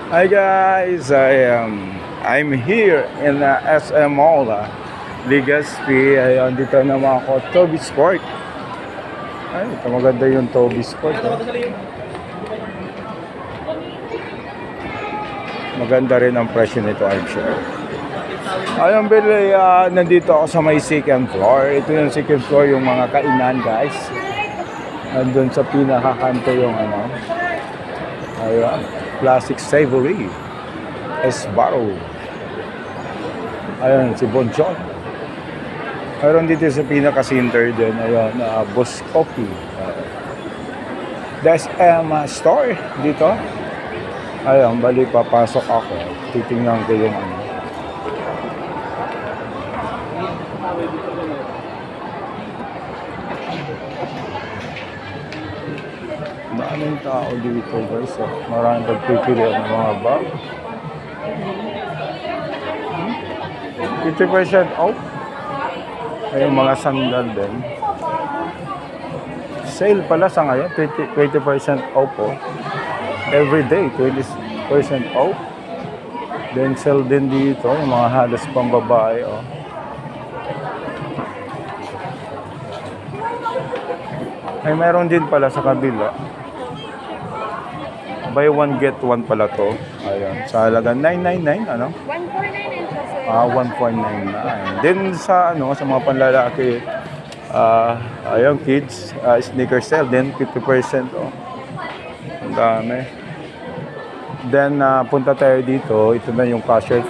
Hi guys, I'm here in SM Mall, Legazpi. Ayun, dito naman ako, Toby Sport. Ay, ito maganda yung Toby Sport. Maganda rin ang presyo nito, I'm sure. Ayun, Billy, nandito ako sa may second floor. Ito yung second floor, yung mga kainan, guys. Nandun sa pinakakanto yung ayun, Classic Savory. Esbaro. Ayun, si Bonchon. Mayroon dito sa pinaka-center din. Ayun, Boss Coffee. There's store dito. Ayun, bali papasok ako. Titingnan ko yung Maraming tao dito guys. Maraming pagpipilian ng mga bag. 50% off. Ayun, mga sandal din. Sale pala sa ngayon. 20% off po. Every day, 20% off. Then sale din dito. Yung mga halos pambabae. Ay, meron din pala sa kabila. Buy one get one pala to. Ayan, sa halaga 999 ano? 1,499 po, sir. 1,499. Then sa sa mga panlalaki ayun kids, sneaker sale din 50% Ang dami. Then punta tayo dito. Ito na yung Cashier 5.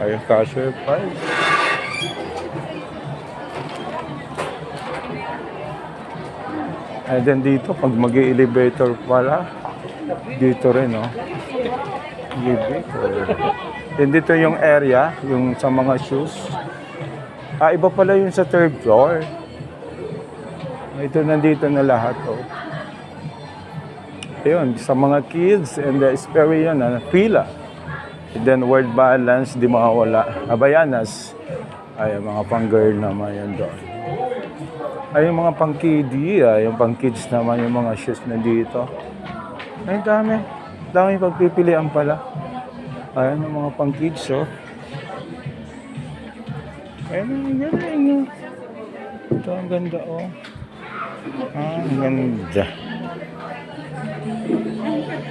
Ayun, Cashier 5. And then dito, pag mag-elevator pala, dito rin, elevator. Then dito yung area, yung sa mga shoes. Iba pala yung sa third floor. Ito, nandito na lahat, Ayun, sa mga kids and the Sperry yan, pila. And then word balance, di mawawala. Abayanas. Ay, mga pang-girl naman yan doon. Ay, yung mga pang-kiddie, yung pang-kids naman, yung mga shoes na dito. Ay, dami. Dami pagpipilian pala. Ayan, yung mga pang-kids, Ayan, ang galing, Ito, ang ganda, ang ganda.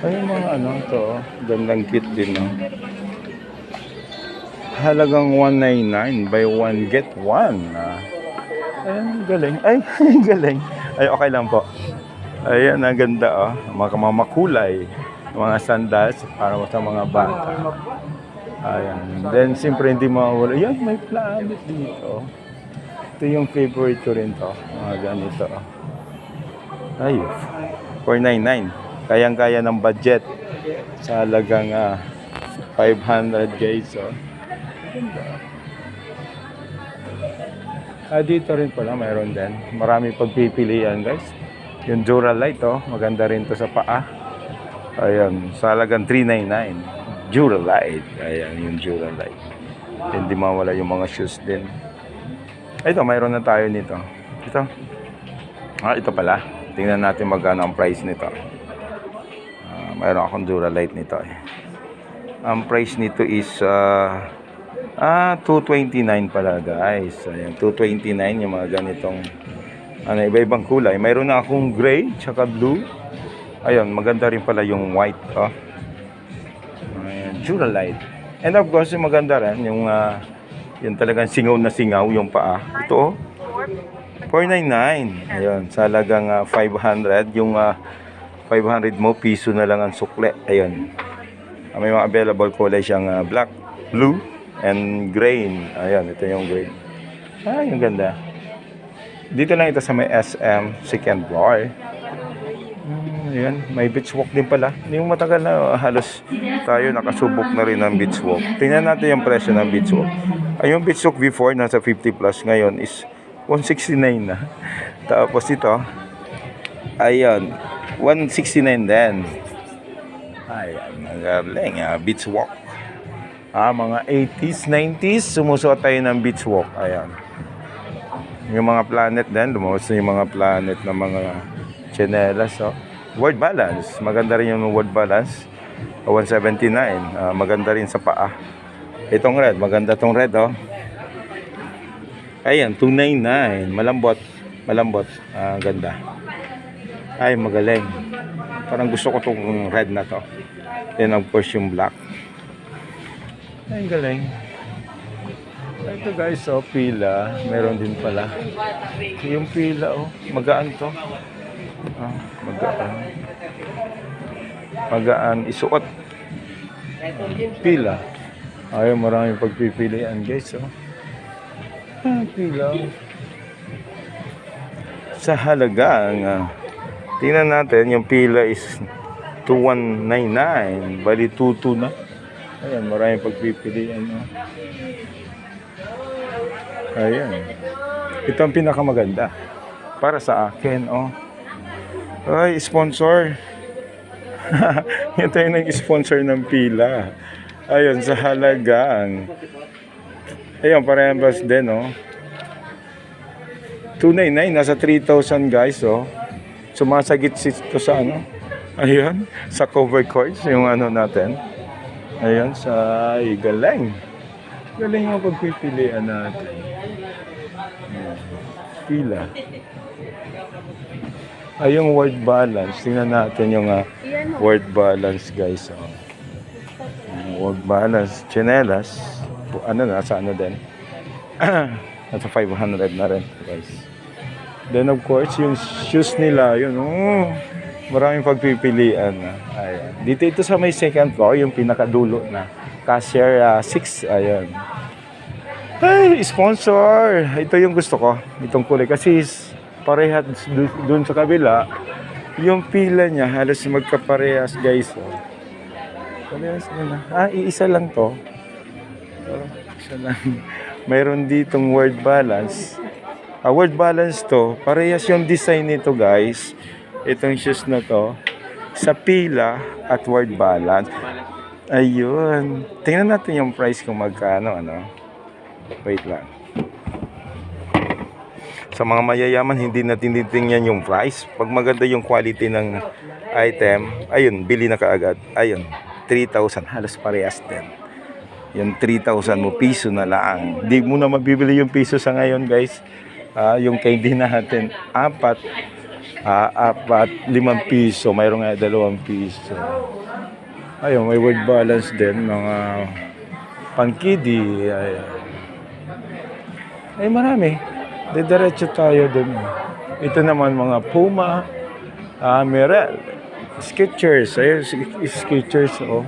Ay, yung mga ito, gandang kit din, Halagang 199, buy one, get one, Ayan, galing. Ay, galing. Ay, okay lang po. Ayan, ang ganda, Mga makulay. Mga sandals para sa mga bata. Ayan. Then, siyempre, hindi mawawala. Ayan, may planet dito. Ito yung favorite ko rin to. Mga ganito, Ay, 499. Kayang-kaya ng budget. Sa halagang 500 guys, Ganda. Dito rin pala, mayroon din. Marami pagpipilian, guys. Yung Duralite, maganda rin to sa paa. Ayan, sa halagang 399. Duralite. Ayan, yung Duralite. Hindi mawala yung mga shoes din. Ito, mayroon na tayo nito. Ito. Ito pala. Tingnan natin magkano ang price nito. Mayroon akong Duralite nito. Ang price nito is 229 pala guys. Ayan, 229 yung mga ganitong iba-ibang kulay. Mayroon na akong gray tsaka blue. Ayun, maganda rin pala yung white, Ayan, Duralite. And of course, yung maganda rin yung yung talagang singaw na singaw yung paa. Ito, 499. Ayun, sa halagang 500. Yung 500 mo, piso na lang ang sukle. Ayun. May mga available kulay siyang black, blue, and green. Ayan, ito yung green. Yung ganda. Dito lang ito sa may SM second floor. Ayan, may beach walk din pala. Yung matagal na halos tayo nakasubok na rin ng beach walk. Tingnan natin yung presyo ng beach walk. Yung beach walk before nasa 50 plus, ngayon is 169 na. Tapos ito, ayun, 169 din. Ayan, magaling, beach walk. Mga 80s, 90s, sumusuot tayo ng beach walk. Ayan. Yung mga planet din, lumabas na yung mga planet na mga tsinelas. Word balance. Maganda rin yung word balance. 179. Maganda rin sa paa. Itong red, maganda tong red, oh. Ayan, 299. Malambot. Malambot. Ganda. Ay, magaling. Parang gusto ko tong red na to. Then of course yung black. Ay, galing. Ito guys, oh, pila. Meron din pala. Yung pila, oh. Magaan to. Magaan. Magaan. Isuot. Pila. Ay, maraming pagpipilian guys, oh. Pila. Sa halagang, tingnan natin, yung pila is 2199. Bali, 22 na. Ayan, maraming pagpipilian, oh. Ayan. Ito ang pinakamaganda. Para sa akin, oh. Ay, sponsor. Ito yung nag-sponsor ng pila. Ayun, sa halagang. Ayun, parehas din, oh. 299, nasa 3,000 guys, oh. Sumasagit ito sa ano. Ayun, sa cover coins, yung ano natin. Ayun, sa galing. Galing ang pagpipilian natin. Pila. Ay, yung word balance. Tingnan natin yung word balance, guys. Oh. Word balance. Chinelas. Ano na, sa ano din. Nasa 500 na rin, guys. Then, of course, yung shoes nila, yun, oh, maraming pagpipilian. Ayan. Dito ito sa may second floor, yung pinakadulo na. Cashier 6, ayan. Ay, sponsor! Ito yung gusto ko, itong kulay. Kasi parehas dun sa kabila, yung pila niya, halos magkaparehas, guys. Oh. Parehas na. Iisa lang to. Isa lang. Mayroon ditong word balance. Word balance to, parehas yung design nito, guys. Itong shoes na to, sa pila at word balance. Ayun. Tingnan natin yung price kung magkano, ano. Wait lang. Sa mga mayayaman, hindi natin titingnan yung price. Pag maganda yung quality ng item, ayun, bili na kaagad. Ayun, 3,000. Halos parehas din. Yung 3,000 mo, piso na lang. Di mo na mabibili yung piso sa ngayon, guys. Yung candy natin, 4, 5 piso. Mayroon nga 2 piso. Ayun, may word balance din. Mga pangkidi. Ay, marami. Diretso tayo dun. Ito naman mga Puma, Merrell, Skechers. Ayun, Skechers, oh.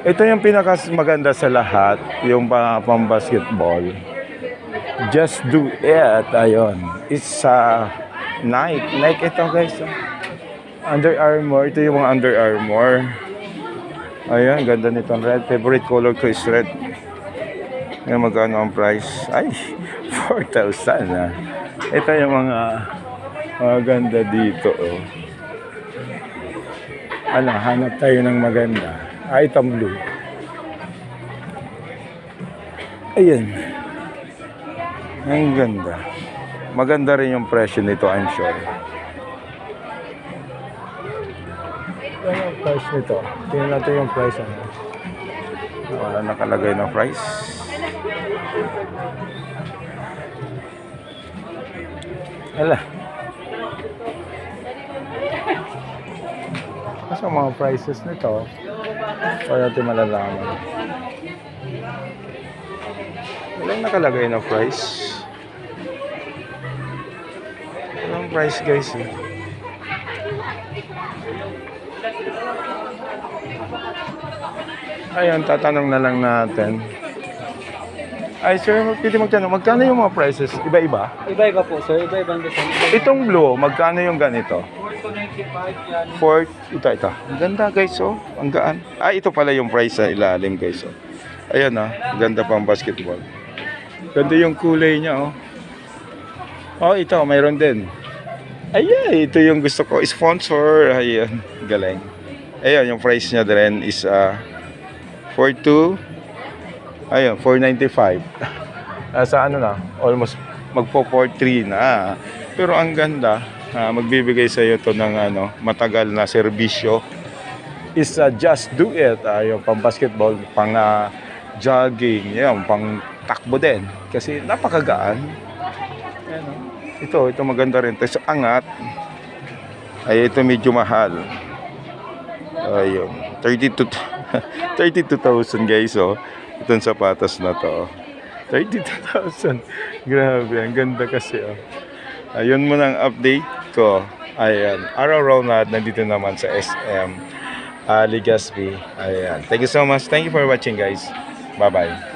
Ito yung pinakamaganda sa lahat, yung pang-basketball. Just do it. Ayun. It's Nike. Nike ito, guys. Under Armour. Ito yung mga Under Armour. Ayun, ganda nitong red. Favorite color ko is red. Ngayon, magkano ang price? Ay, 4,000 na. Ito yung mga ganda dito, oh. Hanap tayo ng maganda. Itong blue. Ayan. Ang ganda. Maganda rin yung presyo nito, I'm sure. Ano yung price nito? Tingnan natin yung price. Wala nakalagay na price. Hala. Kasi mga prices nito, para natin malalaman. Walang nakalagay na price. Walang price, guys, eh. Ayun, tatanong na lang natin. Ay, sir, pwede magtanong, magkano yung mga prices? Iba-iba? Iba-iba po, sir. Iba-ibang design. Itong blue, magkano yung ganito? 4,295 yan. Ito. Ang ganda, guys, oh. Ang gaan. Ito pala yung price sa ilalim, guys, oh. Ayan, oh. Ganda pang basketball. Ganda yung kulay niya, oh. Oh, ito, mayroon din. Ayan, ito yung gusto ko. Sponsor. Ayan, galing. Ayan, yung price niya din is 4,200. Ayun, 495. Sa ano na, almost magpo-43 na. Pero ang ganda, magbibigay sa iyo to ng matagal na serbisyo. is Just Do It. Yung pang basketball, pang jogging, yan, pang takbo din. Kasi napakagaan. Ayan, oh. Ito maganda rin. Tapos angat. Ay, ito medyo mahal. Ayun. 32,000 guys, oh. Itong sapatos na to. 32,000. Grabe, ang ganda kasi, oh. Ayun muna ang update ko. Ayan. Araw-araw na nandito naman sa SM Legazpi. Ayan. Thank you so much. Thank you for watching, guys. Bye-bye.